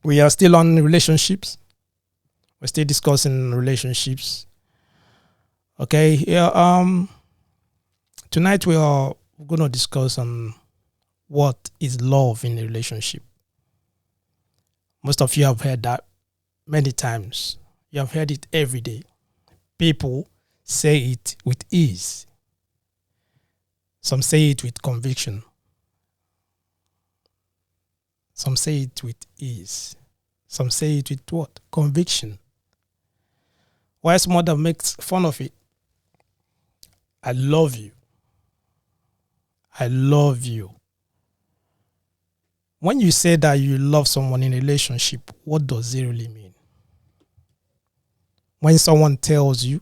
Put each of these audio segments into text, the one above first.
We are still on relationships. We're still discussing relationships. Okay. Yeah. Tonight we're going to discuss on what is love in a relationship. Most of you have heard that many times. You have heard it every day. People say it with ease. Some say it with conviction. Some say it with ease. Some say it with what? Conviction. While some other makes fun of it. I love you. I love you. When you say that you love someone in a relationship, what does it really mean? When someone tells you,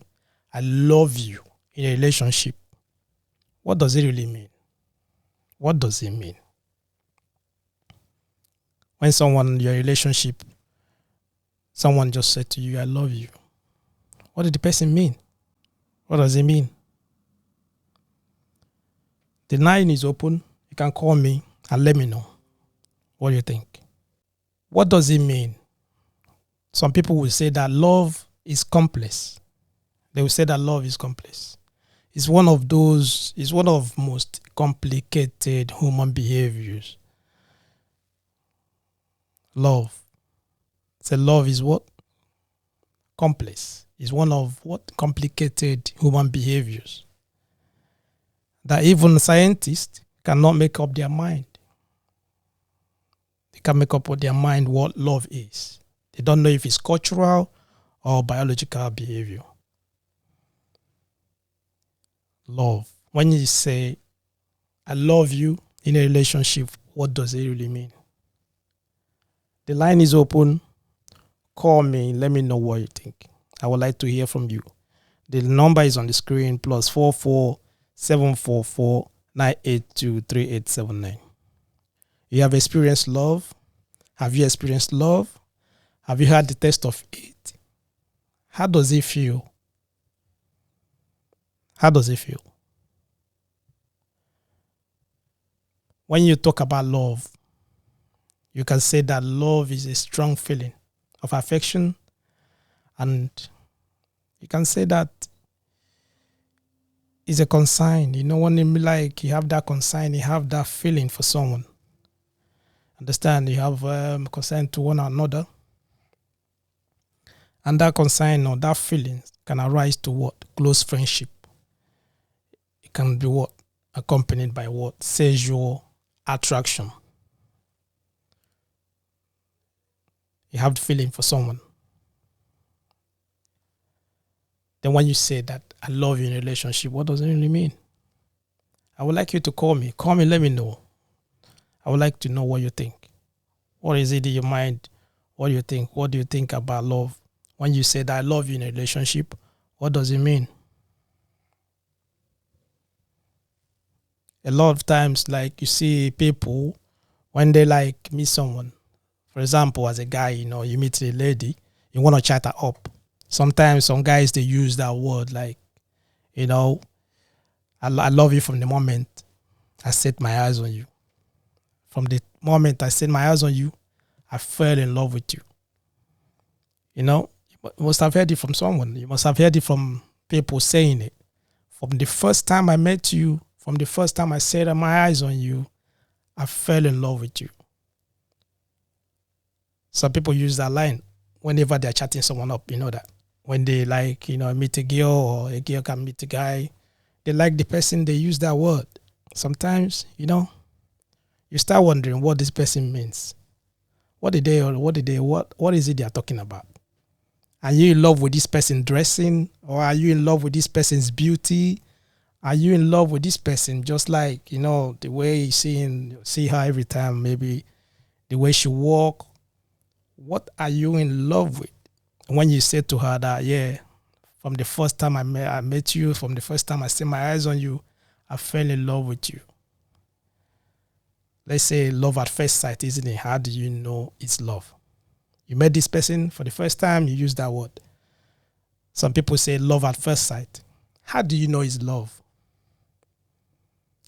I love you in a relationship, what does it really mean? What does it mean? When someone in your relationship, someone just said to you, I love you. What did the person mean? What does it mean? The line is open. You can call me and let me know. What do you think? What does it mean? Some people will say that love is complex. They will say that love is complex. It's one of most complicated human behaviors. Love. So love is what? Complex. It's one of what? Complicated human behaviors. That even scientists cannot make up their mind. They can't make up with their mind what love is. They don't know if it's cultural or biological behavior. Love. When you say, I love you in a relationship, what does it really mean? The line is open. Call me. Let me know what you think. I would like to hear from you. The number is on the screen, +44 744 982 3879. You have experienced love? Have you experienced love? Have you had the taste of it? How does it feel? How does it feel? When you talk about love, you can say that love is a strong feeling of affection, and you can say that it's a consign. You know, when you have that consign, you have that feeling for someone. Understand? You have concern to one another. And that concern or that feeling can arise to what? Close friendship. It can be what? Accompanied by what? Sexual attraction. You have the feeling for someone. Then when you say that I love you in a relationship, what does it really mean? I would like you to call me. Call me, let me know. I would like to know what you think. What is it in your mind? What do you think? What do you think about love? When you say that I love you in a relationship, what does it mean? A lot of times, like you see people, when they like meet someone, for example, as a guy, you meet a lady, you want to chat her up. Sometimes some guys, they use that word like, I love you from the moment I set my eyes on you. From the moment I set my eyes on you, I fell in love with you. You must have heard it from someone. You must have heard it from people saying it. From the first time I met you, from the first time I set my eyes on you, I fell in love with you. Some people use that line whenever they're chatting someone up, you know that. When they meet a girl or a girl can meet a guy, they like the person, they use that word. Sometimes, you start wondering what this person means. What is it they are talking about? Are you in love with this person dressing? Or are you in love with this person's beauty? Are you in love with this person just like, the way you see her every time, maybe the way she walk? What are you in love with? When you say to her that, yeah, from the first time I met you, from the first time I set my eyes on you, I fell in love with you. Let's say love at first sight, isn't it? How do you know it's love? You met this person for the first time, you use that word. Some people say love at first sight. How do you know it's love?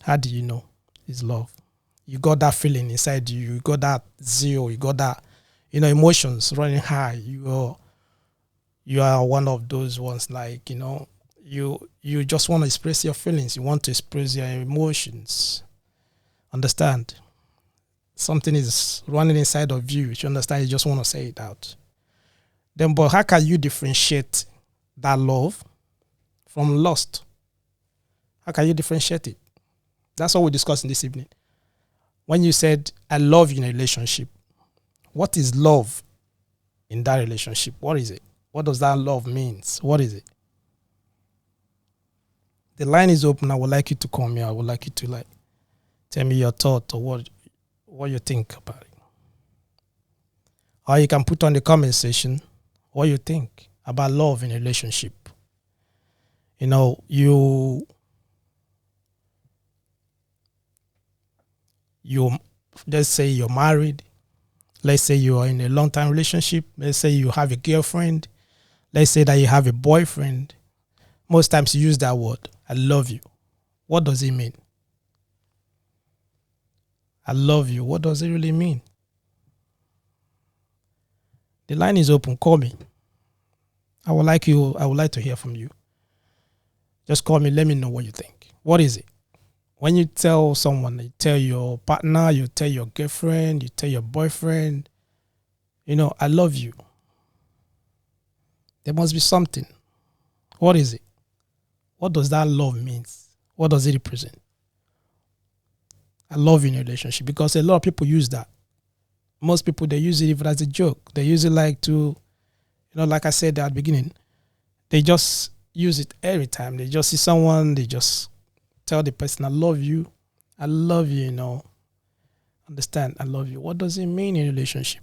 How do you know it's love? You got that feeling inside you. You got that zeal. You got that, emotions running high. You are one of those ones, like, you just want to express your feelings. You want to express your emotions. Understand? Something is running inside of you. You understand? You just want to say it out. Then, but how can you differentiate that love from lust? How can you differentiate it? That's what we're discussing this evening. When you said, I love you in a relationship, what is love in that relationship? What is it? What does that love means? What is it? The line is open. I would like you to call me. I would like you to tell me your thought or what you think about it. Or you can put on the comment section what you think about love in a relationship. You let's say you're married. Let's say you are in a long-time relationship. Let's say you have a girlfriend. Let's say that you have a boyfriend. Most times you use that word, I love you. What does it mean? I love you. What does it really mean? The line is open. Call me. I would like to hear from you. Just call me. Let me know what you think. What is it? When you tell someone, you tell your partner, you tell your girlfriend, you tell your boyfriend, I love you. There must be something. What is it? What does that love mean? What does it represent? I love you in a relationship, because a lot of people use that. Most people, they use it even as a joke. They use it like to, like I said at the beginning, they just use it every time. They just see someone, they just tell the person, I love you. I love you, Understand? I love you. What does it mean in a relationship?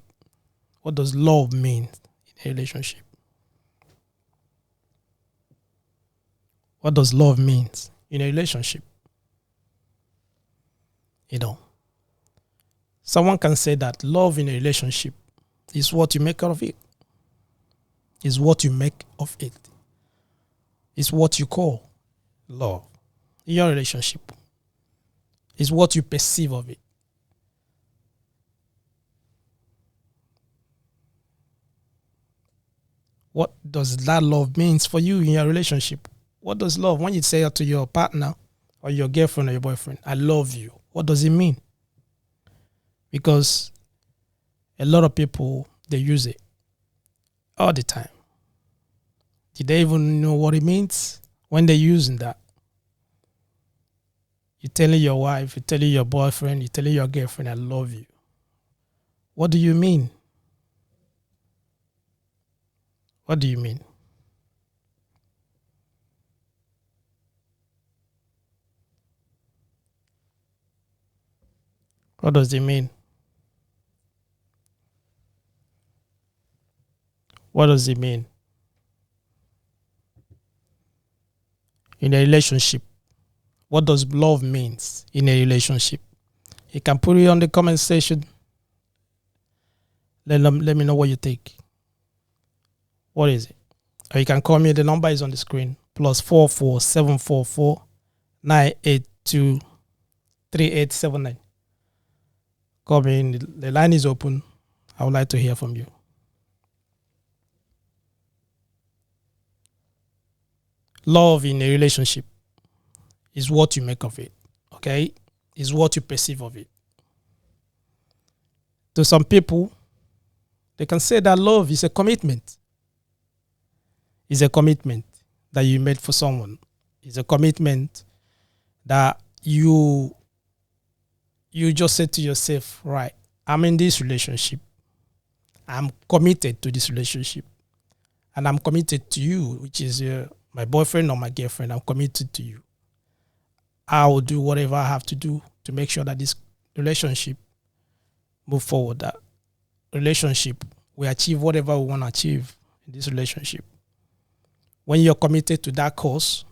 What does love mean in a relationship? What does love mean in a relationship? Someone can say that love in a relationship is what you make out of it. Is what you make of it. It's what you call love in your relationship. It's what you perceive of it. What does that love means for you in your relationship? What does love, when you say to your partner or your girlfriend or your boyfriend, I love you, what does it mean? Because a lot of people, they use it all the time. Did they even know what it means when they're using that? You're telling your wife, you're telling your boyfriend, you're telling your girlfriend, I love you. What do you mean? What do you mean? What does it mean? What does it mean? In a relationship, what does love means in a relationship? You can put it on the comment section. Let me know what you think. What is it? Or you can call me. The number is on the screen. +44 744 982 3879. Call me. The line is open. I would like to hear from you. Love in a relationship is what you make of it. Okay? Is what you perceive of it. To some people, they can say that love is a commitment. It's a commitment that you made for someone. It's a commitment that you just said to yourself, right, I'm in this relationship. I'm committed to this relationship. And I'm committed to you, which is my boyfriend or my girlfriend. I'm committed to you. I will do whatever I have to do to make sure that this relationship move forward. That relationship, we achieve whatever we want to achieve in this relationship. When you're committed to that cause,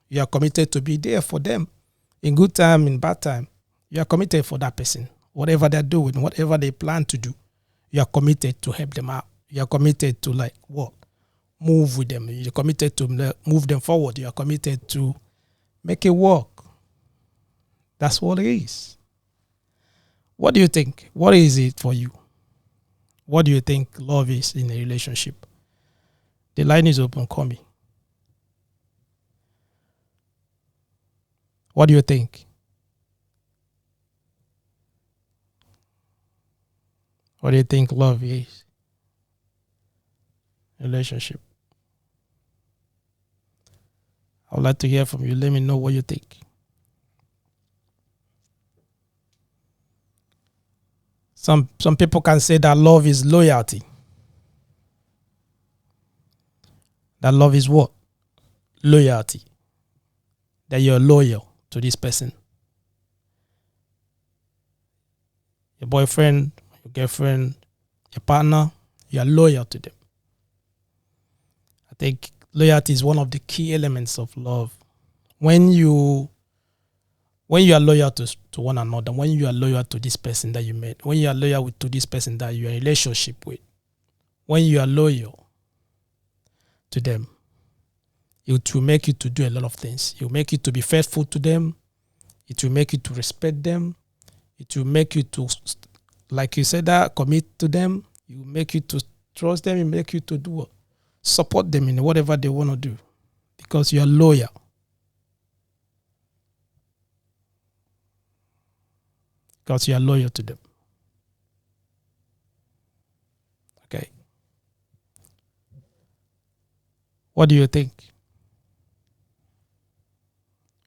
you are committed to be there for them in good time, in bad time. You are committed for that person. Whatever they're doing, whatever they plan to do, you are committed to help them out. You are committed to move with them. You're committed to move them forward. You are committed to make it work. That's what it is. What do you think? What is it for you? What do you think love is in a relationship? The line is open. Call me. What do you think? What do you think love is? Relationship. I would like to hear from you. Let me know what you think. Some people can say that love is loyalty. That love is what? Loyalty. That you're loyal to this person. Your boyfriend, your girlfriend, your partner, you are loyal to them. I think loyalty is one of the key elements of love. When you are loyal to one another, when you are loyal to this person that you met, when you are loyal to this person that you're in a relationship with, when you are loyal to them, it will make you to do a lot of things. It will make you to be faithful to them. It will make you to respect them. It will make you to, like you said, that commit to them. It will make you to trust them. It will make you to do what? Support them in whatever they want to do because you are loyal. Because you are loyal to them. Okay. What do you think?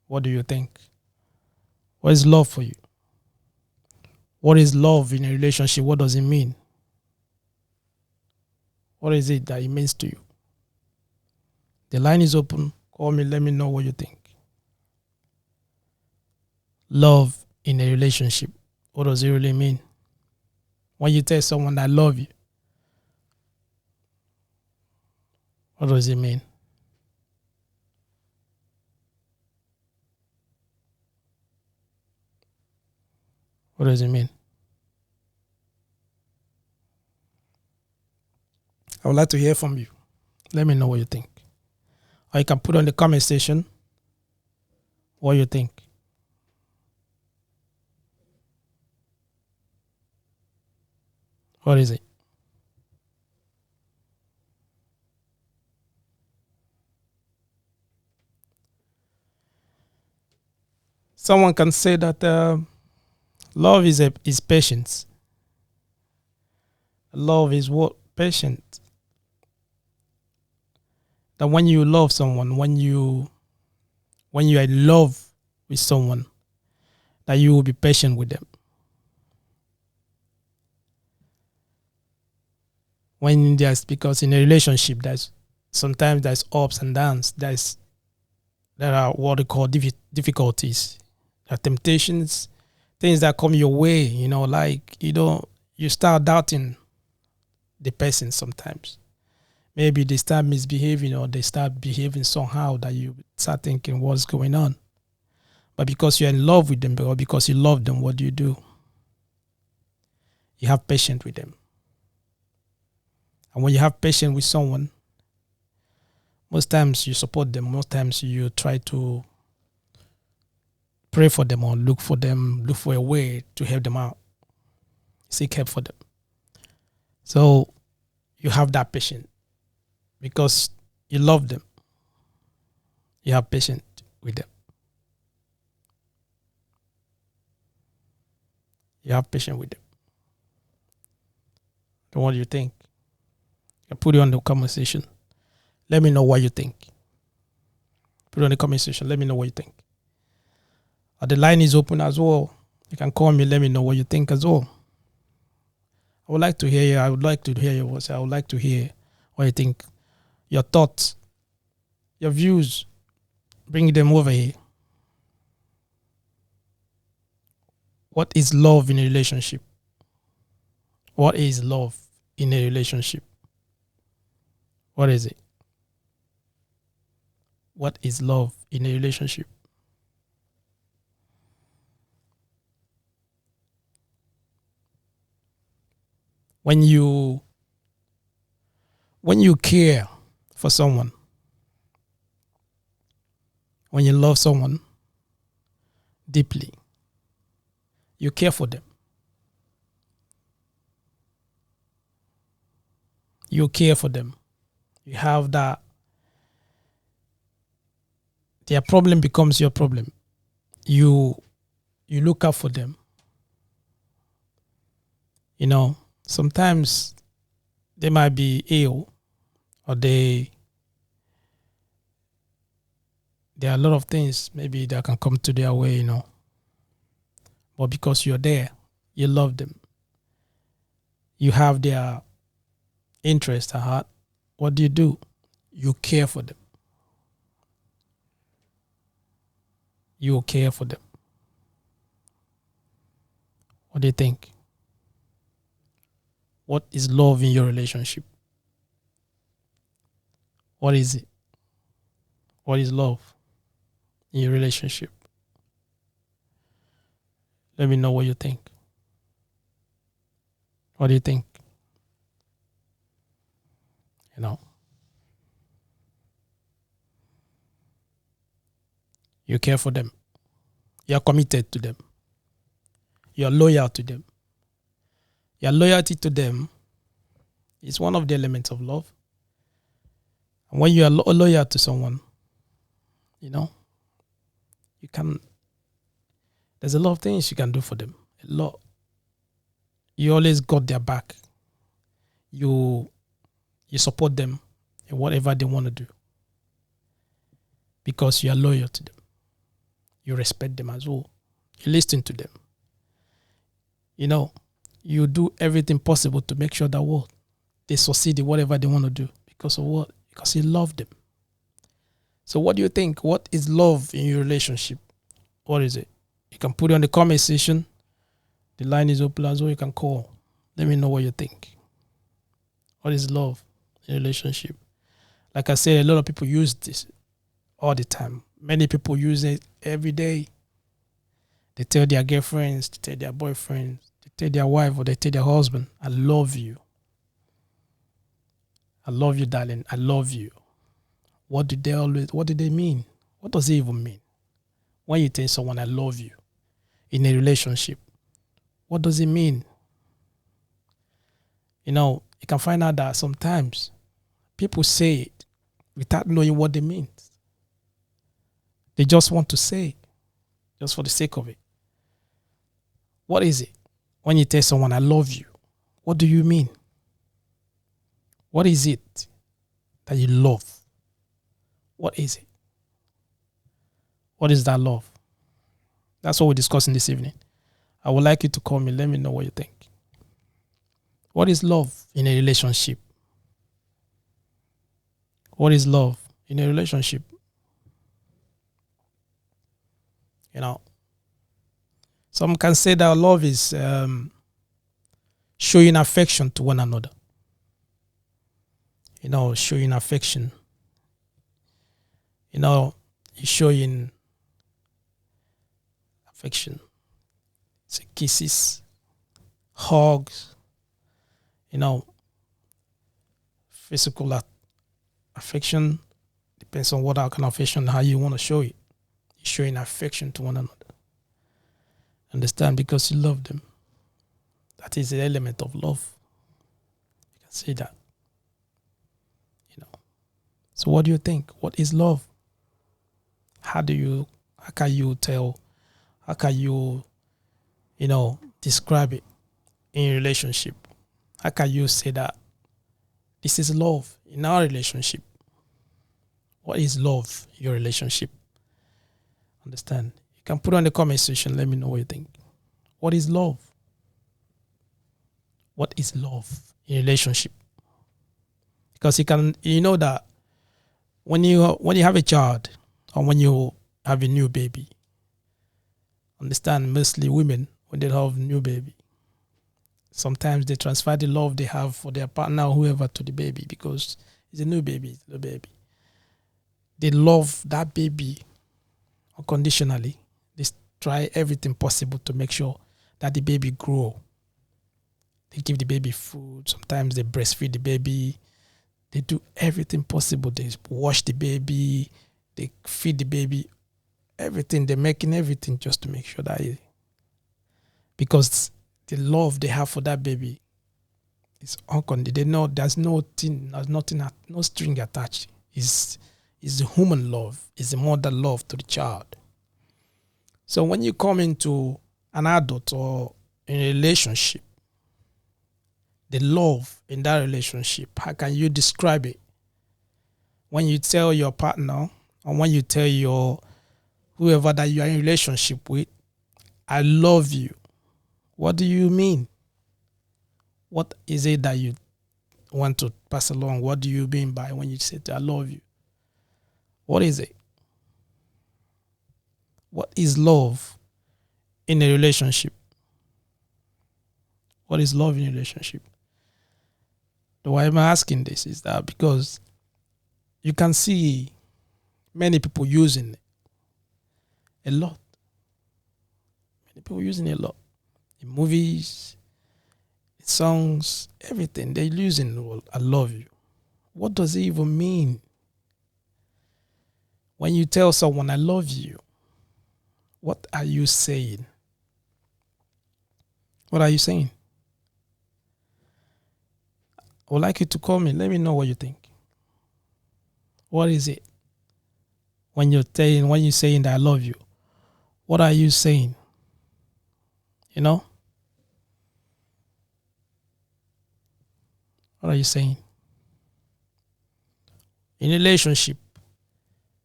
What do you think? What is love for you? What is love in a relationship? What does it mean? What is it that it means to you? The line is open. Call me. Let me know what you think. Love in a relationship. What does it really mean? When you tell someone I love you, what does it mean? What does it mean? I would like to hear from you. Let me know what you think. Or you can put on the comment section what you think. What is it? Someone can say that love is patience. Love is what? Patient. That when you love someone, when you are in love with someone, that you will be patient with them. Because in a relationship, sometimes there's ups and downs. There are what they call difficulties, there are temptations, things that come your way. You start doubting the person sometimes. Maybe they start misbehaving or they start behaving somehow that you start thinking what's going on. But because you're in love with them or because you love them, what do? You have patience with them. And when you have patience with someone, most times you support them. Most times you try to pray for them or look for a way to help them out. Seek help for them. So you have that patience because you love them. You have patience with them. You have patience with them. So what do you think? I put it on the comment section. Let me know what you think. Put it on the comment section. Let me know what you think. The line is open as well. You can call me. Let me know what you think as well. I would like to hear you. I would like to hear your voice. I would like to hear what you think. Your thoughts, your views. Bring them over here. What is love in a relationship? What is love in a relationship? What is it? What is love in a relationship? When you care for someone, when you love someone deeply, you care for them. You care for them. You have that. Their problem becomes your problem. You look out for them. Sometimes they might be ill, or there are a lot of things maybe that can come to their way, But because you're there, you love them. You have their interest at heart. What do? You care for them. You care for them. What do you think? What is love in your relationship? What is it? What is love in your relationship? Let me know what you think. What do you think? You care for them. You're committed to them. You're loyal to them. Your loyalty to them is one of the elements of love. And when you are loyal to someone, you can, there's a lot of things you can do for them. A lot. You always got their back. You support them in whatever they want to do, because you are loyal to them. You respect them as well. You listen to them. You do everything possible to make sure that they succeed in whatever they want to do. Because of what? Because you love them. So what do you think? What is love in your relationship? What is it? You can put it on the comment section. The line is open as well. You can call. Let me know what you think. What is love in a relationship? Like I said, a lot of people use this all the time. Many people use it every day. They tell their girlfriends, they tell their boyfriends, they tell their wife, or they tell their husband, I love you. I love you, darling. I love you. What do they mean? What does it even mean? When you tell someone, I love you in a relationship, what does it mean? You can find out that sometimes people say it without knowing what they mean. They just want to say it, just for the sake of it. What is it? When you tell someone, I love you, what do you mean? What is it that you love? What is it? What is that love? That's what we're discussing this evening. I would like you to call me. Let me know what you think. What is love in a relationship? What is love in a relationship? Some can say that love is showing affection to one another. Showing affection. You're showing affection. It's kisses, hugs, physical affection. Depends on what kind of affection, how you want to show it. You're showing affection to one another. Understand? Because you love them. That is the element of love. You can see that. So what do you think? What is love? How can you tell? How can you, describe it in a relationship? How can you say that this is love in our relationship? What is love in your relationship? Understand? You can put on the comment section. Let me know what you think. What is love? What is love in a relationship? Because that when you have a child, or when you have a new baby, understand, mostly women, when they have a new baby, sometimes they transfer the love they have for their partner or whoever to the baby, because it's a new baby, it's a little baby. They love that baby unconditionally. They try everything possible to make sure that the baby grow. They give the baby food. Sometimes they breastfeed the baby. They do everything possible. They wash the baby. They feed the baby. Everything. They're making everything just to make sure that because the love they have for that baby It's unconditional. They know there's nothing, no string attached. It's the human love. It's the mother love to the child. So when you come into an adult or in a relationship, the love in that relationship, how can you describe it? When you tell your partner or when you tell your whoever that you are in relationship with, I love you, what do you mean? What is it that you want to pass along? What do you mean by when you say I love you? What is it? What is love in a relationship? What is love in a relationship? The why I'm asking this is that because you can see many people using it a lot. Many people using it a lot. In movies, in songs, everything. They're using the word, I love you. What does it even mean? When you tell someone, I love you, what are you saying? What are you saying? I would like you to call me. Let me know what you think. What is it? When you're saying that I love you, what are you saying? You know? What are you saying? In a relationship,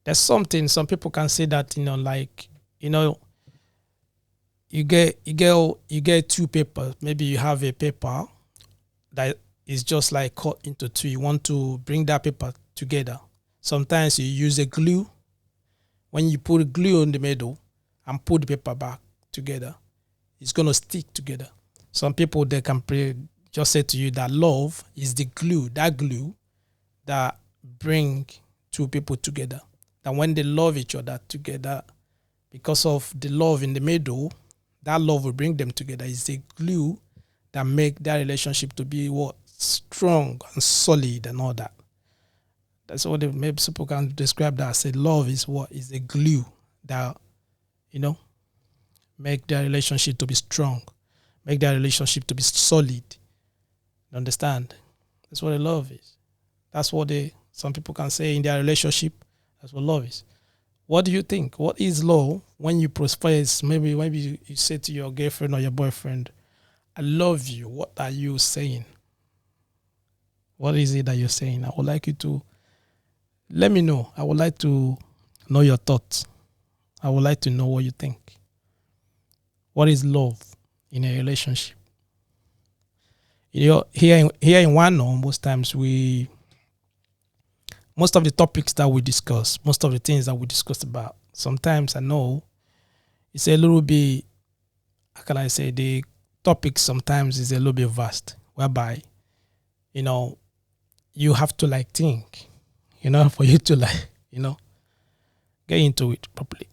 there's something some people can say that, like, you get two papers. Maybe you have a paper that is just like cut into two. You want to bring that paper together. Sometimes you use a glue. When you put a glue in the middle and put the paper back together, it's going to stick together. Some people, they can just say to you that love is the glue, that bring two people together. That when they love each other together, because of the love in the middle, that love will bring them together. It's the glue that make that relationship to be strong and solid and all that. That's what maybe people can describe that. I said love is a glue that, make that relationship to be strong, make that relationship to be solid. You understand? That's what a love is. That's what some people can say in their relationship. That's what love is. What do you think? What is love when you profess? Maybe you say to your girlfriend or your boyfriend, I love you. What are you saying? What is it that you're saying? I would like you to let me know. I would like to know your thoughts. I would like to know what you think. What is love in a relationship? Here in Wano, most of the topics that we discuss, most of the things that we discuss about, sometimes I know it's a little bit, how can I say, the topic sometimes is a little bit vast, whereby, you have to think, for you to get into it properly.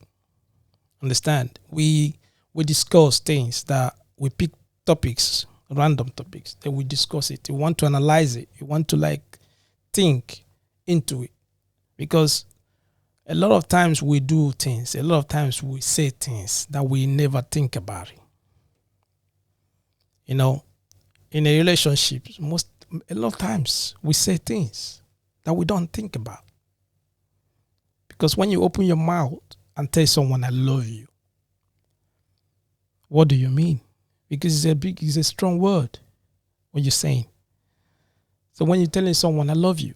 Understand? We discuss things that we pick topics, random topics, then we discuss it. You want to analyze it. You want to think into it, because a lot of times we do things, a lot of times we say things that we never think about it. In a relationship, a lot of times we say things that we don't think about, because when you open your mouth and tell someone I love you, what do you mean? Because it's a strong word what you're saying. So when you're telling someone I love you,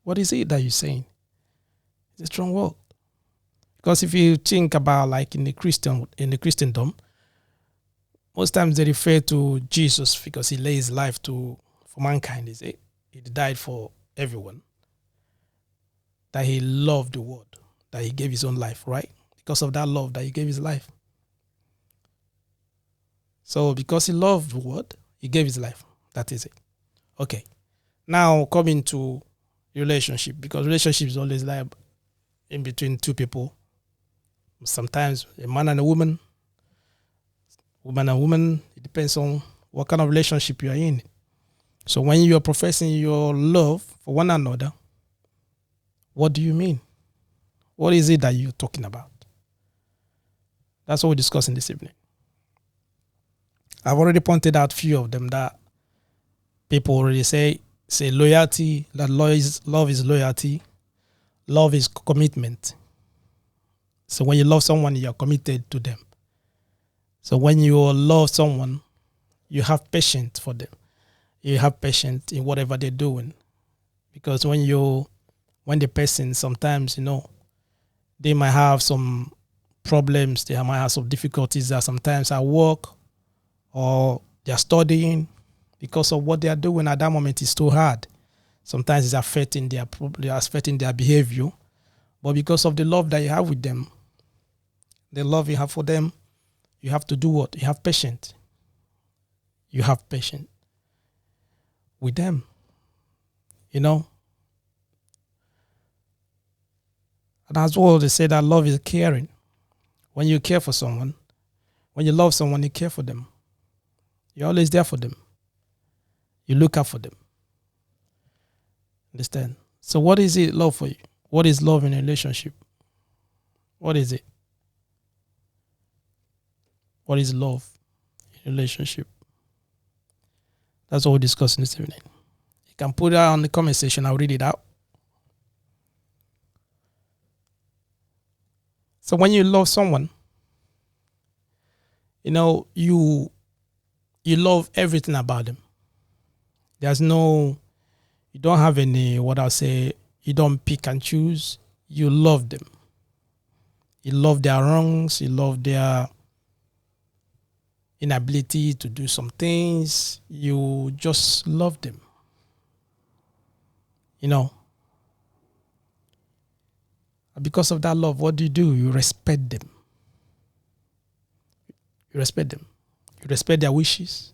what is it that you're saying? It's a strong word. Because if you think about in the Christendom, most times they refer to Jesus because he laid his life for mankind, is it? He died for everyone. That he loved the world, that he gave his own life, right? Because of that love that he gave his life. So because he loved the world, he gave his life. That is it. Okay. Now coming to relationship, because relationship is always in between two people. Sometimes a man and a woman, it depends on what kind of relationship you are in. So when you are professing your love for one another, what do you mean? What is it that you're talking about? That's what we're discussing this evening. I've already pointed out a few of them that People already say loyalty, that love is loyalty, love is commitment. So when you love someone, you're committed to them. So when you love someone, you have patience for them. You have patience in whatever they're doing. Because when the person sometimes, they might have some problems, they might have some difficulties that sometimes at work or they're studying because of what they are doing at that moment is too hard. Sometimes it's affecting their behavior. But because of the love that you have with them, the love you have for them, you have to do what? You have patience. You have patience with them. And as well, they say that love is caring. When you care for someone, when you love someone, you care for them. You're always there for them. You look out for them. Understand? So what is it, love for you? What is love in a relationship? What is it? What is love in a relationship? That's what we're discussing this evening. You can put it out on the comment section. I'll read it out. So when you love someone, you love everything about them. You don't have any, what I'll say, you don't pick and choose. You love them. You love their wrongs. You love their inability to do some things. You just love them. Because of that love, what do? You respect them. You respect them. You respect their wishes.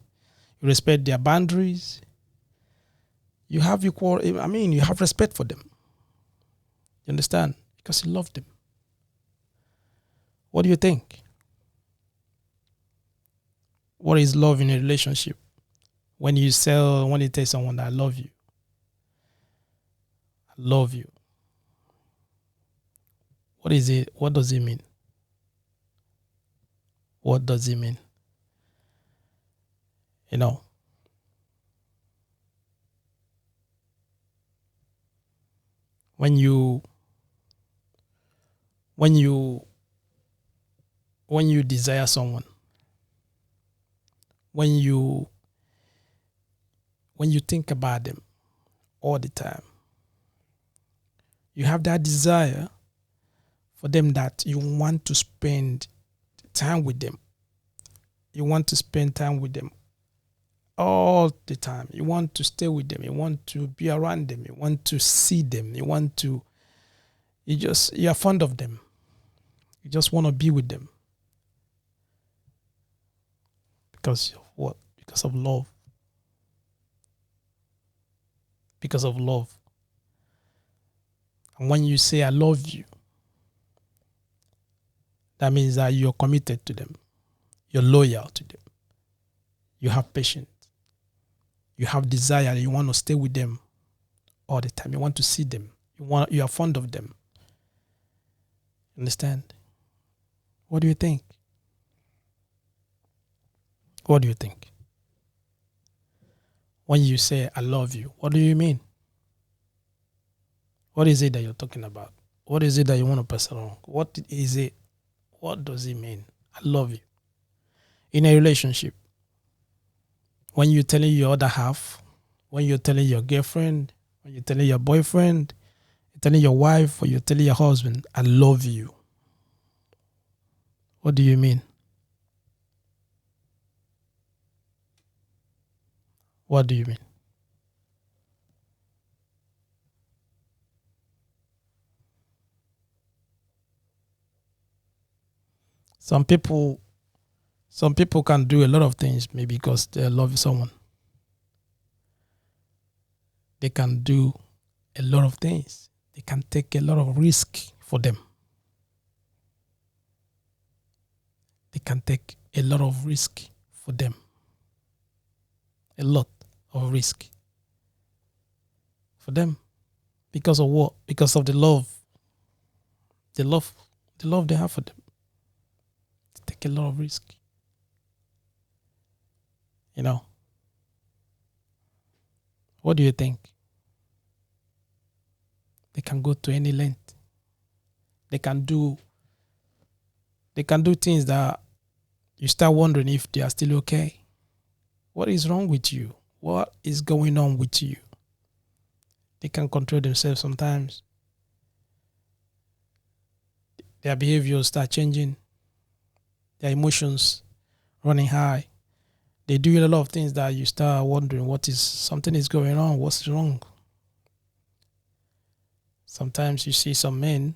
You respect their boundaries. You have respect for them. You understand? Because you love them. What do you think? What is love in a relationship? When you tell someone that I love you. I love you. What is it? What does it mean? What does it mean? When you desire someone, when you think about them all the time, you have that desire for them that you want to spend time with them. You want to spend time with them all the time. You want to stay with them. You want to be around them. You want to see them. You are fond of them. You just want to be with them. Because of what? Because of love. Because of love. And when you say I love you, that means that you're committed to them. You're loyal to them. You have patience. You have desire. You want to stay with them all the time. You want to see them. You are fond of them. Understand? What do you think? What do you think? When you say I love you, what do you mean? What is it that you're talking about? What is it that you want to pass along? What is it? What does it mean? I love you. In a relationship, when you're telling your other half, when you're telling your girlfriend, when you're telling your boyfriend, you're telling your wife, or you're telling your husband, I love you. What do you mean? What do you mean? Some people can do a lot of things maybe because they love someone. They can do a lot of things. They can take a lot of risk for them. They can take a lot of risk for them. A lot of risk for them. Because of what? Because of the love. The love they have for them. They take a lot of risk. What do you think? They can go to any length. They can do things that you start wondering if they are still okay. What is wrong with you? What is going on with you? They can control themselves sometimes. Their behaviors start changing, their emotions running high. They do a lot of things that you start wondering what is something is going on, what's wrong. Sometimes you see some men,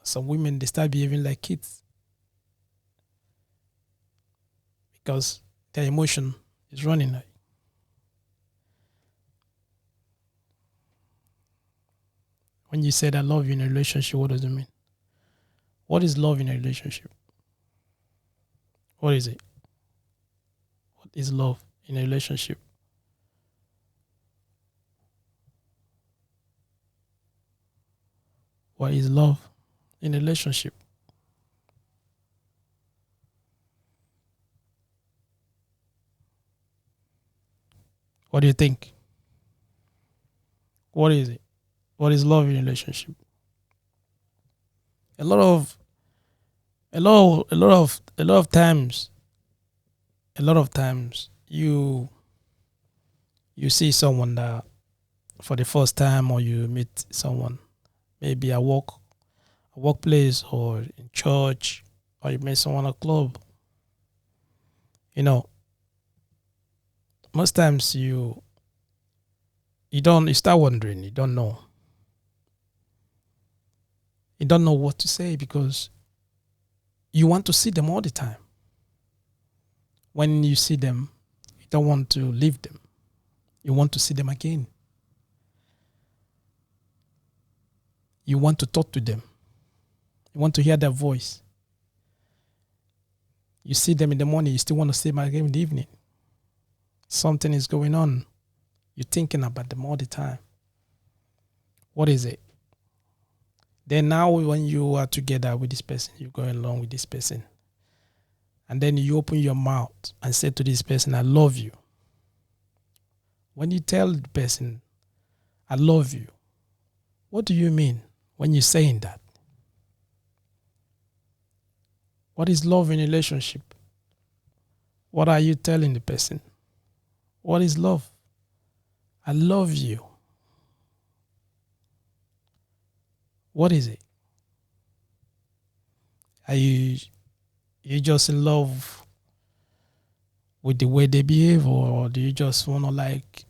some women, they start behaving like kids because their emotion is running high. When you said I love you in a relationship, what does it mean? What is love in a relationship? What is it? What is love in a relationship? What is love in a relationship? What do you think? What is it? What is love in a relationship? A lot of times, you see someone that for the first time, or you meet someone maybe at work, a workplace, or in church, or you meet someone at a club. You know, most times you start wondering, you don't know what to say because you want to see them all the time. When you see them, you don't want to leave them. You want to see them again. You want to talk to them. You want to hear their voice. You see them in the morning, you still want to see them again in the evening. Something is going on. You're thinking about them all the time. What is it? Then now when you are together with this person, you're going along with this person, and then you open your mouth and say to this person, I love you. When you tell the person, I love you, what do you mean when you're saying that? What is love in a relationship? What are you telling the person? What is love? I love you. What is it? Are you just in love with the way they behave, or do you just want to like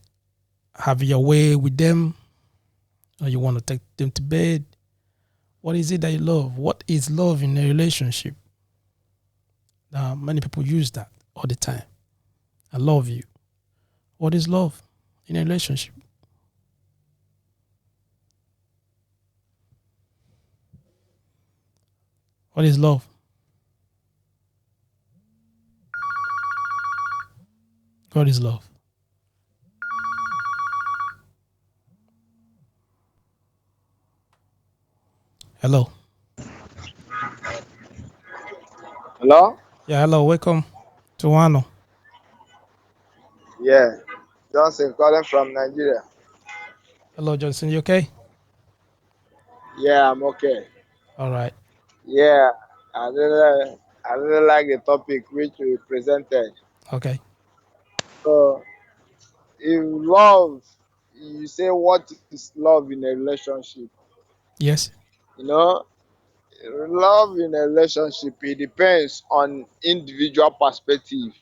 have your way with them, or you want to take them to bed? What is it that you love? What is love in a relationship? Many people use that all the time. I love you. What is love in a relationship? What is love? What is love? Hello. Hello? Yeah, hello. Welcome to Wano. Yeah, Johnson calling from Nigeria. Hello, Johnson. You okay? Yeah, I'm okay. All right. Yeah, I really like the topic which you presented. Okay. So, if love, you say what is love in a relationship? Yes. You know, love in a relationship, it depends on individual perspective.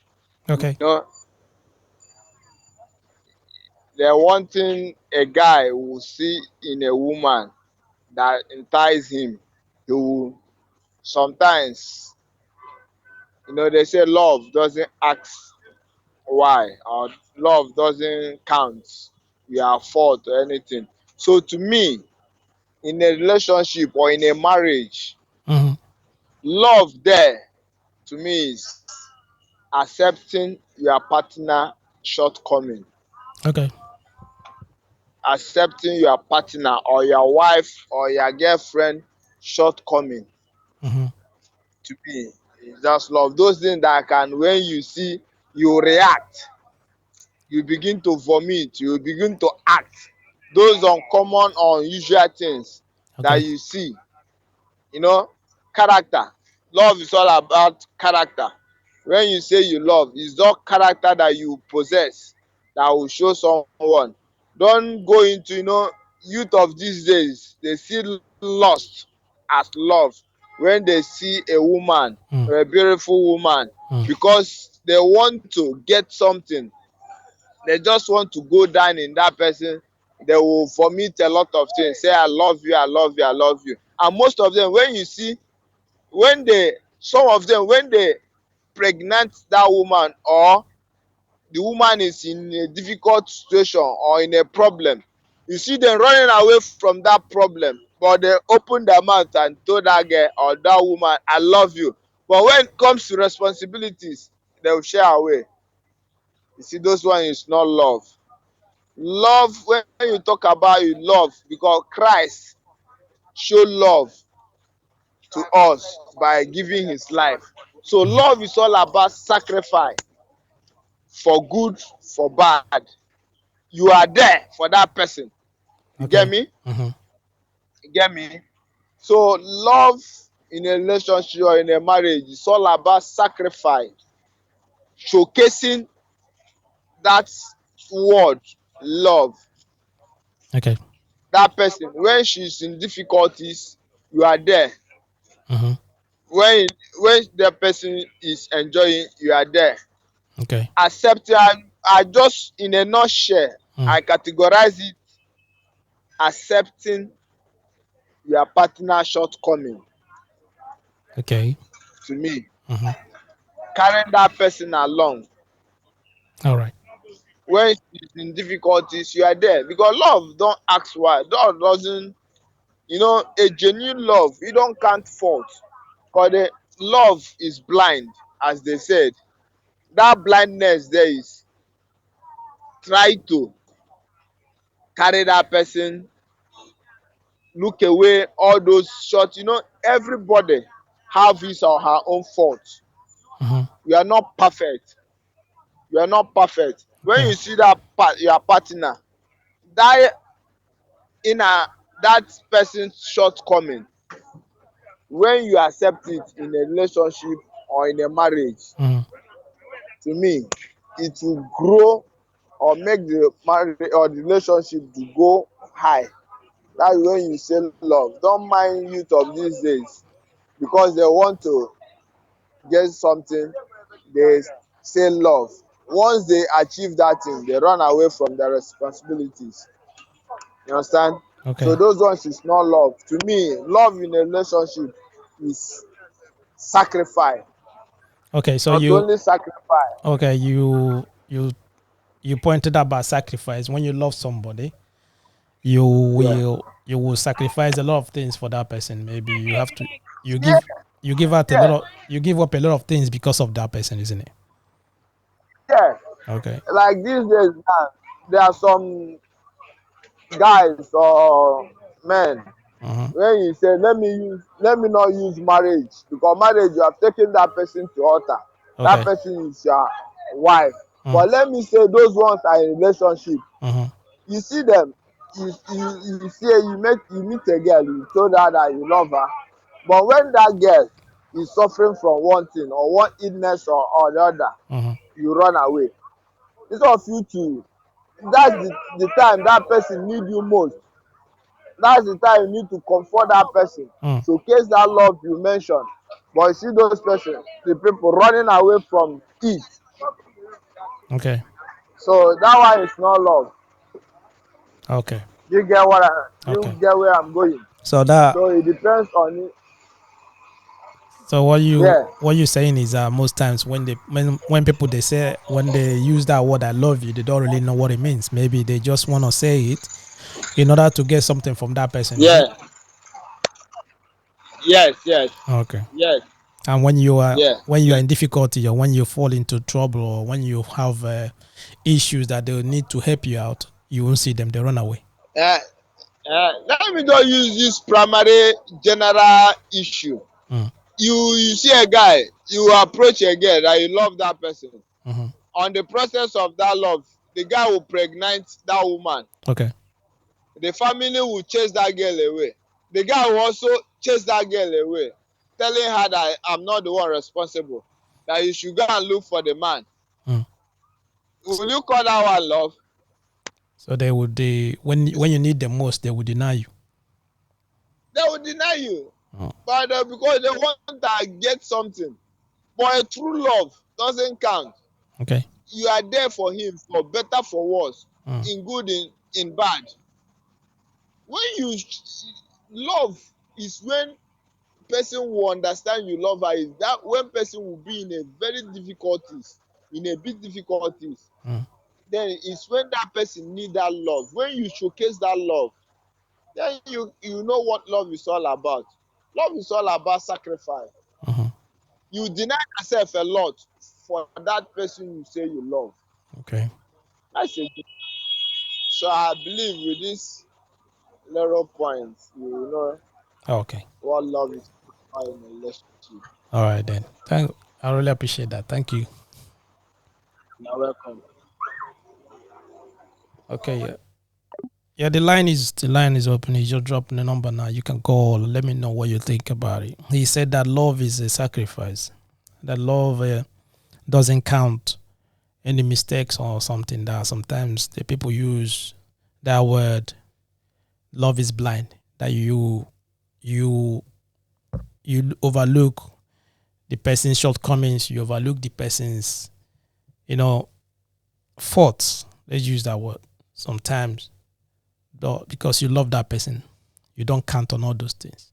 You Okay. know, the one thing a guy will see in a woman that entices him, he will sometimes, they say love doesn't ask why, or love doesn't count your fault or anything. So to me, in a relationship or in a marriage, Mm-hmm. love there to me is accepting your partner shortcoming, Okay. accepting your partner or your wife or your girlfriend shortcoming. Mm-hmm. To me, is just love. Those things that can, when you see, you react. you begin to vomit, you begin to act those uncommon or unusual things that Okay. you see. You know, character. Love is all about character. When you say you love, it's all character that you possess that will show someone. Don't go into, youth of these days, they see lust as love when they see a woman Mm. or a beautiful woman, Mm. because they want to get something. They just want to go down in that person. They will vomit a lot of things, say, I love you, I love you, I love you. And most of them, when you see, some of them, when they pregnant that woman, or the woman is in a difficult situation or in a problem, you see them running away from that problem, but they open their mouth and told that girl or that woman, I love you. But when it comes to responsibilities, they will share away. You see, those one is not love. Love, when you talk about you love, because Christ showed love to us by giving his life. So Mhm. love is all about sacrifice, for good, for bad. You are there for that person. You get Okay. me? Mhm. You get me? So love in a relationship or in a marriage is all about sacrifice, showcasing that word love. Okay. That person, when she's in difficulties, you are there. Mhm. when when the person is enjoying, you are there. Okay. Accepting, I just, in a nutshell, Mm. I categorize it: accepting your partner shortcoming. Okay. To me, Mhm. carrying that person along. All right. When she's in difficulties, you are there, because love don't ask why. Love doesn't, a genuine love, you don't count fault, because the love is blind, as they said. That blindness there is try to carry that person, look away all those shots. Everybody have his or her own fault. Mhm. You are not perfect. You are not perfect. When Okay. you see that your partner, that inner, that person's shortcoming, when you accept it in a relationship or in a marriage, Mhm. to me, it will grow or make the marriage or the relationship to go high. That's when you say love. Don't mind youth of these days, because they want to get something, they say love. Once they achieve that thing, they run away from their responsibilities. You understand? So Okay. those ones is not love. To me, love in a relationship is sacrifice. Okay. So Not you only sacrifice. okay, you pointed out about sacrifice. When you love somebody, Yeah. you will sacrifice a lot of things for that person. Maybe you Yeah, give you give out a lot yeah, of you give up a lot of things because of that person, isn't it? yeah. Okay. Like these days now, there are some guys or men, Uh-huh. when you say, let me not use marriage, because marriage, you have taken that person to altar. That Okay. person is your wife. Mm. But let me say, those ones are in relationship. Uh-huh. You see them, you see, you meet a girl, you told her that you love her, but when that girl is suffering from one thing or one illness or the other, Uh-huh. you run away. Instead of you to, that's the time that person need you most. That's the time you need to comfort that person, Mm. showcase that love you mentioned. But you see those persons, the people running away from it. Okay. So that one is not love. Okay. Okay. You get where I'm going. So that So it depends on it. so Yeah, what you saying is most times when people they say when they use that word I love you, they don't really know what it means. Maybe they just want to say it in order to get something from that person, is it? yeah, yes, yes, Okay. yes, And yeah, when you are yes. in difficulty or when you fall into trouble or when you have issues that they need to help you out, you won't see them, they run away. Uh, Let me just use this primary general issue. Mm. You see a guy, you approach a girl that you love that person. Mm-hmm. On the process of that love, the guy will pregnant that woman. Okay. The family will chase that girl away. The guy will also chase that girl away, telling her that I'm not the one responsible, that you should go and look for the man. Mm. Will you call that one love? So when you need them most, they will deny you. They will deny you, Oh. but because they want to get something. But a true love doesn't count. Okay. You are there for him, for better, for worse, in good, in bad. When you love is when person will understand you love her, is that when person will be in a very difficulties, in a big difficulties, then it's when that person need that love. When you showcase that love, then you know what love is all about. Love is all about sacrifice. You deny yourself a lot for that person you say you love. Okay. That's it. So I believe with this little points, you know Okay. what love is in a relationship. All right then. I really appreciate that. Thank you. You're welcome. Okay. Yeah. Yeah, the line is open. He's just dropping the number now. You can call. Let me know what you think about it. He said that love is a sacrifice. That love doesn't count any mistakes or something. That sometimes the people use that word. Love is blind. That you overlook the person's shortcomings. You overlook the person's faults. Let's use that word. Sometimes because you love that person, you don't count on all those things.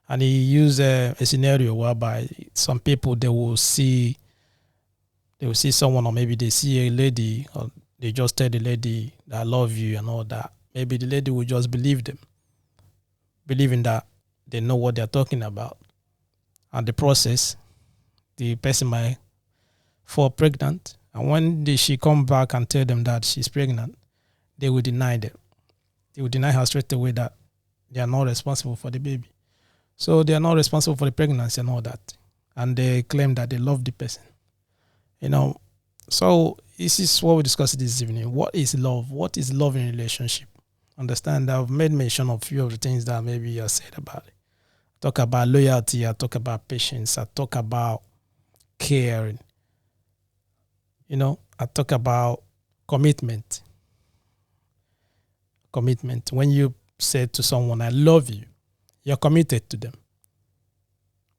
And he used a scenario whereby some people they will see someone, or maybe they see a lady, or they just tell the lady that I love you and all that. Maybe the lady will just believe them, believing that they know what they're talking about. And the process, the person might fall pregnant, and when she come back and tell them that she's pregnant, they will deny them. They will deny her straight away that they are not responsible for the baby. So they are not responsible for the pregnancy and all that. And they claim that they love the person. So this is what we discussed this evening. What is love? What is love in a relationship? Understand, I've made mention of a few of the things that maybe you said about it. I talk about loyalty. I talk about patience. I talk about caring. I talk about commitment. Commitment. When you say to someone, I love you, you're committed to them.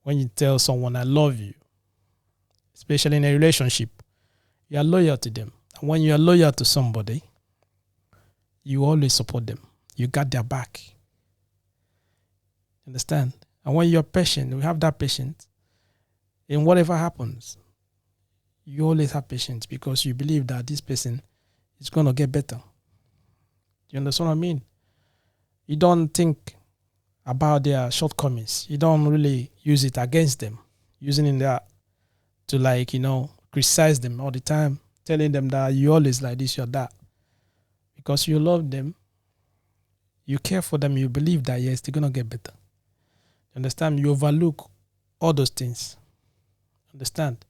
When you tell someone, I love you, especially in a relationship, you are loyal to them. And when you are loyal to somebody, you always support them. You got their back. Understand? And when you're patient, we have that patience. In whatever happens, you always have patience because you believe that this person is going to get better. You understand what I mean? You don't think about their shortcomings. You don't really use it against them, using it that to criticize them all the time, telling them that you always like this, you're that. Because you love them, you care for them, you believe that yes, they're gonna get better. You understand? You overlook all those things. Understand?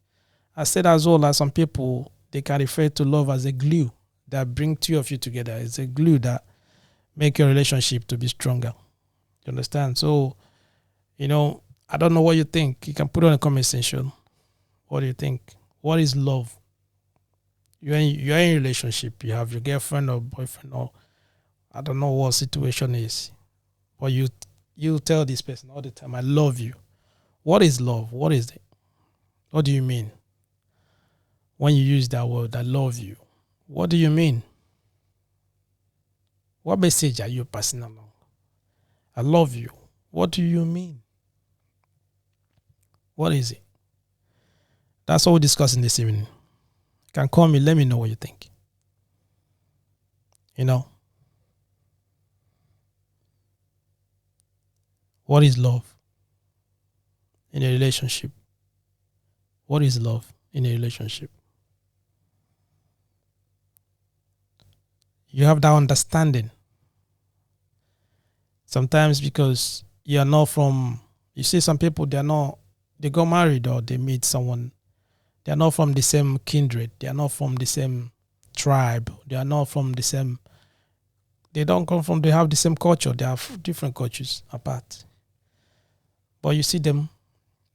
I said as well as some people, they can refer to love as a glue that bring two of you together. It's a glue that make your relationship to be stronger. You understand? So, I don't know what you think. You can put it on a comment section. What do you think? What is love? You're in a relationship. You have your girlfriend or boyfriend, or I don't know what situation is. But you tell this person all the time, I love you. What is love? What is it? What do you mean? When you use that word, I love you, what do you mean? What message are you passing along? I love you. What do you mean? What is it? That's what we're discussing this evening. You can call me, let me know what you think. What is love in a relationship? What is love in a relationship? You have that understanding. Sometimes because you are not from, you see some people, they got married or they meet someone, they are not from the same kindred, they are not from the same tribe. They are not from the same. They don't come from. They have the same culture. They have different cultures apart. But you see them.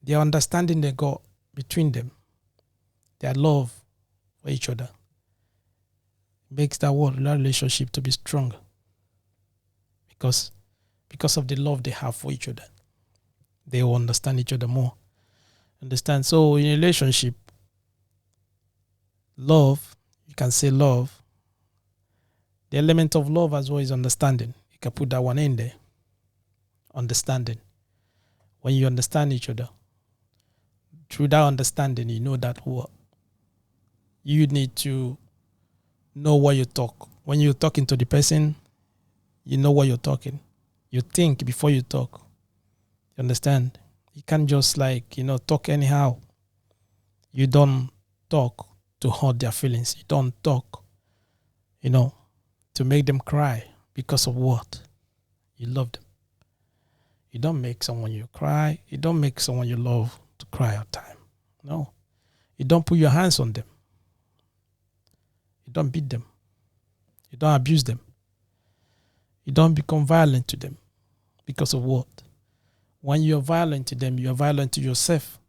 Their understanding they got between them, their love for each other, makes that relationship to be stronger. Because of the love they have for each other, they will understand each other more. Understand? So in a relationship, love, you can say love. The element of love as well is understanding. You can put that one in there. Understanding. When you understand each other, through that understanding, you know that what you need to know what you talk. When you're talking to the person, you know what you're talking. You think before you talk. You understand? You can't just talk anyhow. You don't talk to hurt their feelings. You don't talk, to make them cry because of what? You love them. You don't make someone you cry. You don't make someone you love to cry all the time. No. You don't put your hands on them. You don't beat them. You don't abuse them. You don't become violent to them. Because of what? When you're violent to them, you're violent to yourself.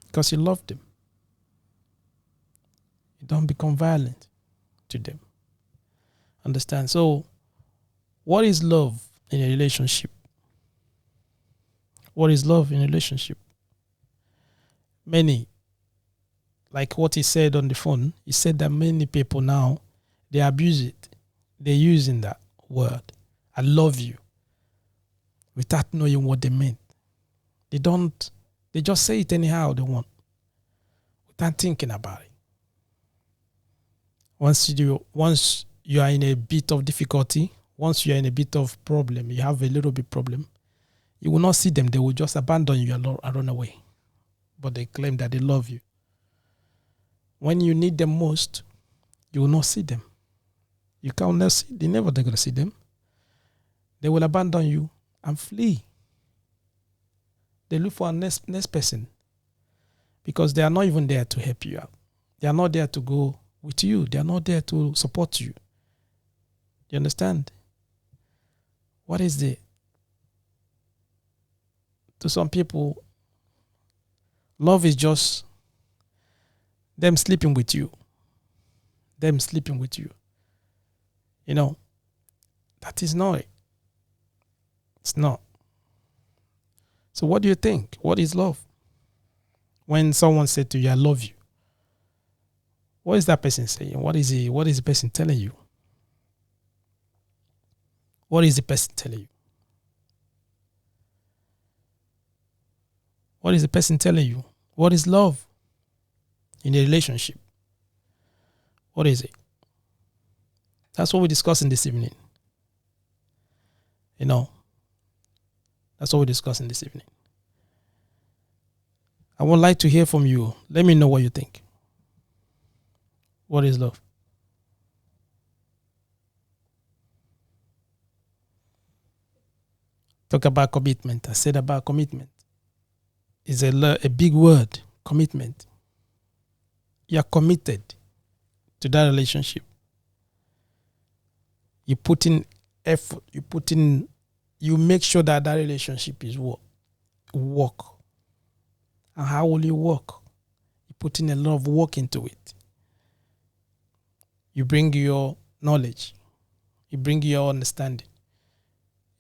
Because you love them. You don't become violent to them. Understand? So, what is love in a relationship? What is love in a relationship? Many, like what he said on the phone, he said that many people now, they abuse it. They're using that word, I love you, without knowing what they mean. They just say it anyhow they want, without thinking about it. Once you are in a bit of difficulty, once you are in a bit of problem, you have a little bit problem, you will not see them. They will just abandon you and run away. But they claim that they love you. When you need them most, you will not see them. You can't never see. They're never going to see them. They will abandon you and flee. They look for a next person because they are not even there to help you out. They are not there to go with you. They are not there to support you. You understand? What is it? To some people, love is just them sleeping with you. Them sleeping with you. That is not it. It's not. So what do you think? What is love? When someone said to you, I love you, what is that person saying? What is the person telling you? What is the person telling you? What is the person telling you? What is love in a relationship? What is it? That's what we're discussing this evening. That's what we're discussing this evening. I would like to hear from you. Let me know what you think. What is love? Talk about commitment. I said about commitment. It's a big word, commitment. You are committed to that relationship. You put in effort. You make sure that relationship is work. And how will you work? You put in a lot of work into it. You bring your knowledge. You bring your understanding.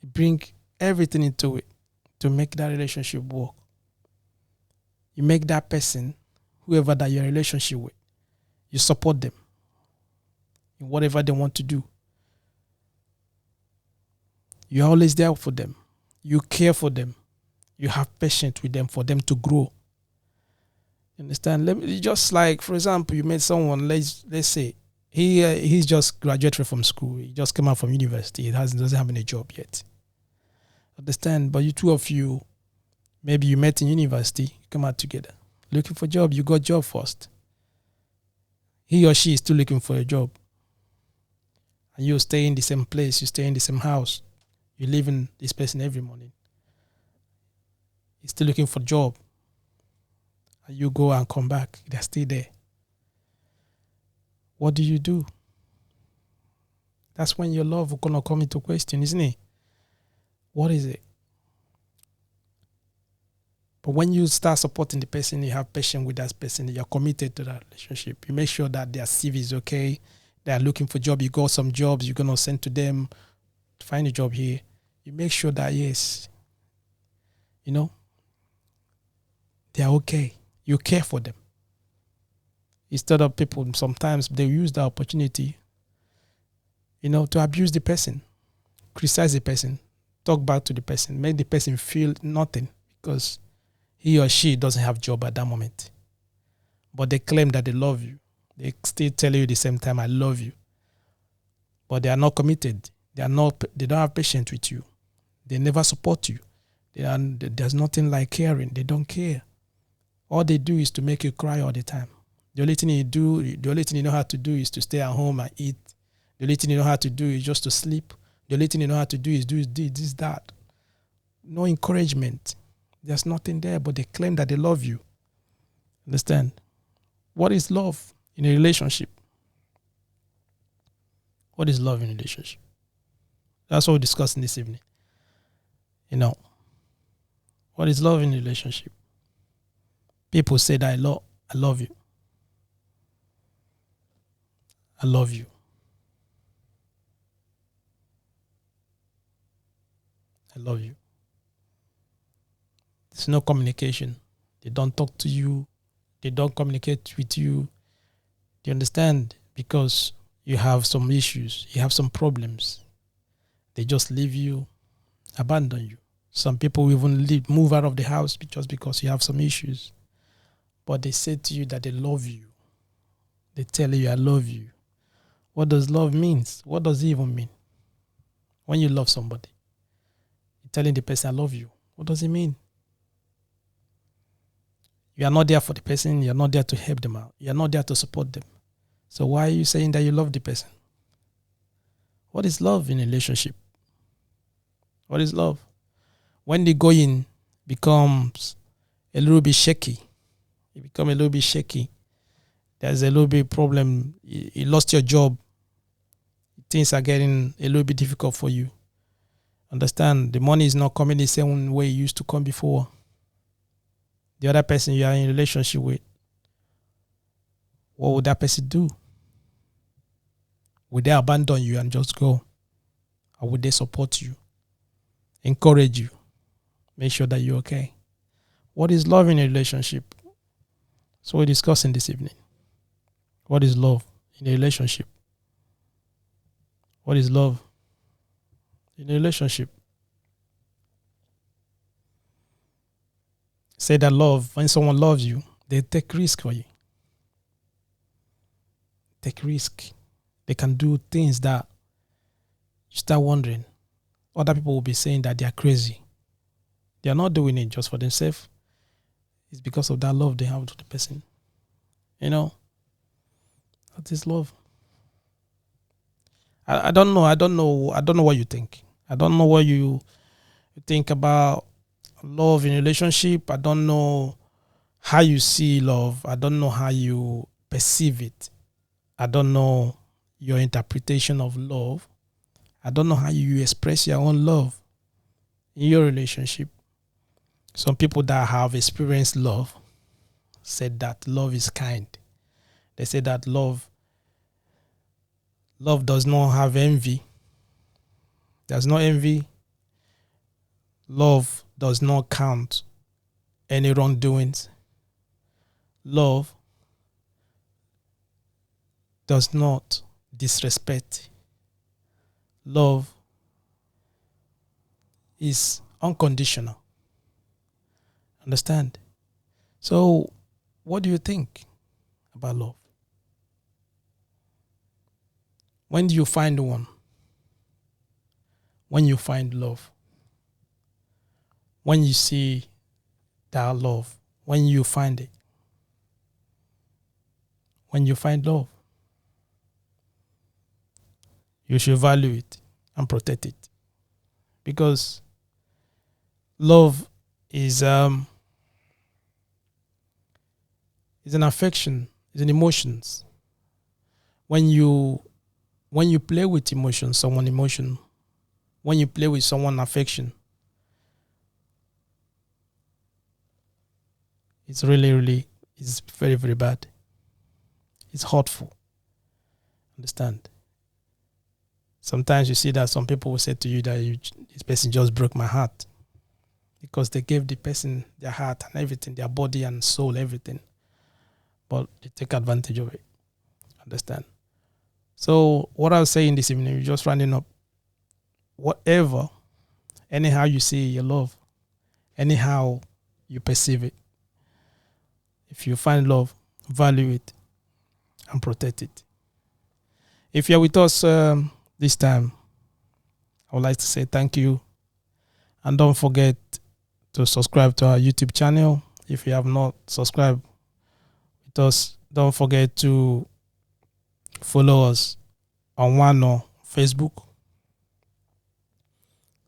You bring everything into it to make that relationship work. You make that person, whoever that you're in a relationship with, you support them in whatever they want to do. You're always there for them. You care for them. You have patience with them for them to grow. You understand? Just like, for example, you met someone, let's say, he's just graduated from school. He just came out from university. He doesn't have any job yet. Understand? But you two of you, maybe you met in university, you come out together. Looking for a job, you got a job first. He or she is still looking for a job. And you stay in the same place, you stay in the same house. You live in this person every morning. He's still looking for a job. And you go and come back. They're still there. What do you do? That's when your love will gonna come into question, isn't it? What is it? But when you start supporting the person, you have patience with that person, you're committed to that relationship. You make sure that their CV is okay. They are looking for job. You got some jobs you're gonna send to them to find a job here. You make sure that yes, you know, they are okay. You care for them. Instead of people sometimes they use the opportunity, to abuse the person, criticize the person, talk back to the person, make the person feel nothing because he or she doesn't have job at that moment. But they claim that they love you. They still tell you at the same time, I love you. But they are not committed. They don't have patience with you. They never support you. There's nothing like caring. They don't care. All they do is to make you cry all the time. The only thing you know how to do is to stay at home and eat. The only thing you know how to do is just to sleep. The only thing you know how to do is do this, that. No encouragement. There's nothing there, but they claim that they love you. Understand? What is love in a relationship? What is love in a relationship? That's what we're discussing this evening. What is love in a relationship? People say that I love you. I love you. I love you. There's no communication. They don't talk to you. They don't communicate with you. Do you understand? Because you have some issues. You have some problems. They just leave you, abandon you. Some people even move out of the house just because you have some issues. But they say to you that they love you. They tell you, I love you. What does love mean? What does it even mean? When you love somebody, you're telling the person, I love you. What does it mean? You are not there for the person. You're not there to help them out. You're not there to support them. So why are you saying that you love the person? What is love in a relationship? What is love? When the going becomes a little bit shaky, you become a little bit shaky. There's a little bit problem. You lost your job. Things are getting a little bit difficult for you. Understand? The money is not coming the same way it used to come before. The other person you are in a relationship with, what would that person do? Would they abandon you and just go? Or would they support you? Encourage you? Make sure that you're okay? What is love in a relationship? So we're discussing this evening. What is love in a relationship? What is love in a relationship? Say that love, when someone loves you, they take risk for you. Take risk. They can do things that you start wondering. Other people will be saying that they are crazy. They are not doing it just for themselves. It's because of that love they have to the person. That is love. I don't know. I don't know what you think. I don't know what you think about love in a relationship. I don't know how you see love. I don't know how you perceive it. I don't know your interpretation of love. I don't know how you express your own love in your relationship. Some people that have experienced love said that love is kind. They say that love does not have envy. There's no envy. Love does not count any wrongdoings. Love does not disrespect. Love is unconditional. Understand? So, what do you think about love? When do you find one? When you find love? When you see that love? When you find it? When you find love? You should value it and protect it. Because love is an affection, it's an emotions. When when you play with emotion, when you play with someone affection, it's really, it's very, very bad. It's hurtful. Understand? Sometimes you see that some people will say to you that this person just broke my heart because they gave the person their heart and everything, their body and soul, everything. But they take advantage of it. Understand? So what I was saying this evening, just rounding up, whatever, anyhow you see your love, anyhow you perceive it, if you find love, value it and protect it. If you're with us this time, I would like to say thank you. And don't forget to subscribe to our YouTube channel. If you have not subscribed with us, don't forget to follow us on Wano Facebook.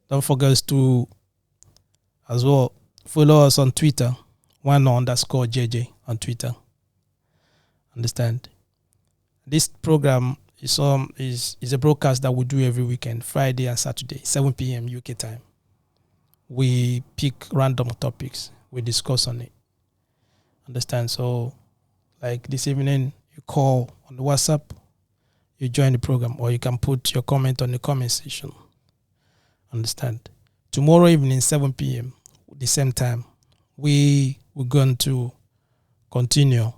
Don't forget to as well follow us on Twitter, Wano_JJ on Twitter. Understand? This program is a broadcast that we do every weekend, Friday and Saturday, 7 p.m. UK time. We pick random topics, we discuss on it. Understand? So, like this evening, you call on the WhatsApp, you join the program, or you can put your comment on the comment section. Understand? Tomorrow evening, 7 p.m., the same time, we're going to continue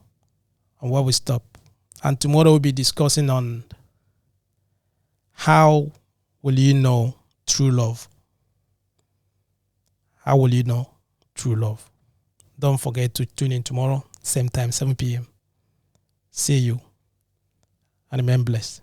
on where we stop. And tomorrow we'll be discussing on how will you know true love? How will you know true love? Don't forget to tune in tomorrow, same time, 7 p.m. See you and remain blessed.